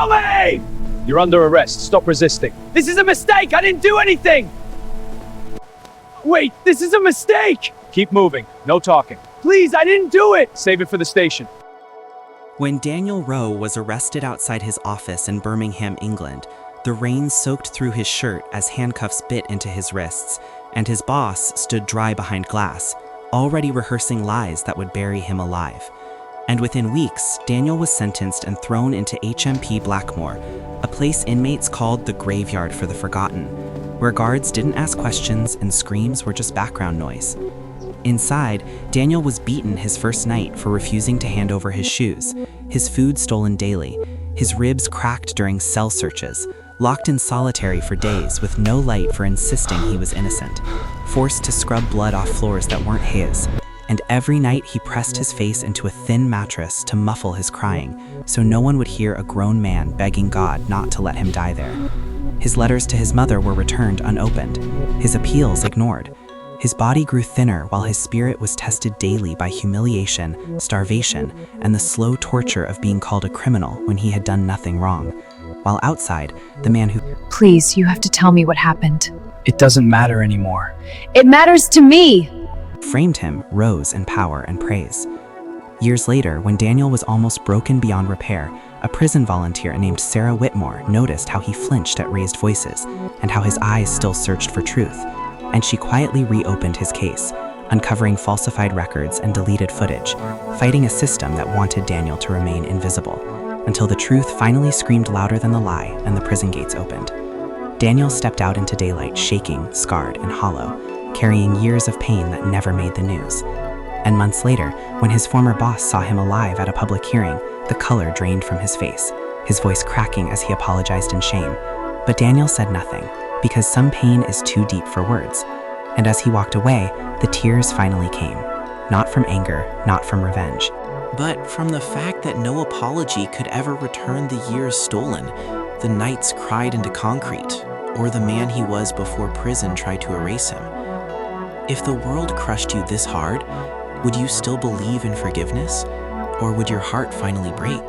me! You're under arrest. Stop resisting. This is a mistake! I didn't do anything! Wait, this is a mistake! Keep moving. No talking. Please, I didn't do it! Save it for the station. When Daniel Rowe was arrested outside his office in Birmingham, England, the rain soaked through his shirt as handcuffs bit into his wrists, and his boss stood dry behind glass, already rehearsing lies that would bury him alive. And within weeks, Daniel was sentenced and thrown into HMP Blackmoor, a place inmates called the graveyard for the forgotten, where guards didn't ask questions and screams were just background noise. Inside, Daniel was beaten his first night for refusing to hand over his shoes, his food stolen daily, his ribs cracked during cell searches, locked in solitary for days with no light for insisting he was innocent, forced to scrub blood off floors that weren't his, and every night he pressed his face into a thin mattress to muffle his crying, so no one would hear a grown man begging God not to let him die there. His letters to his mother were returned unopened, his appeals ignored. His body grew thinner while his spirit was tested daily by humiliation, starvation, and the slow torture of being called a criminal when he had done nothing wrong. While outside, the man who— Please, you have to tell me what happened. It doesn't matter anymore. It matters to me! framed him rose in power and praise. Years later, when Daniel was almost broken beyond repair, a prison volunteer named Sarah Whitmore noticed how he flinched at raised voices and how his eyes still searched for truth. And she quietly reopened his case, uncovering falsified records and deleted footage, fighting a system that wanted Daniel to remain invisible, until the truth finally screamed louder than the lie and the prison gates opened. Daniel stepped out into daylight shaking, scarred, and hollow, carrying years of pain that never made the news. And months later, when his former boss saw him alive at a public hearing, the color drained from his face, his voice cracking as he apologized in shame. But Daniel said nothing, because some pain is too deep for words. And as he walked away, the tears finally came. Not from anger, not from revenge, but from the fact that no apology could ever return the years stolen, the nights cried into concrete, or the man he was before prison tried to erase him. If the world crushed you this hard, would you still believe in forgiveness? Or would your heart finally break?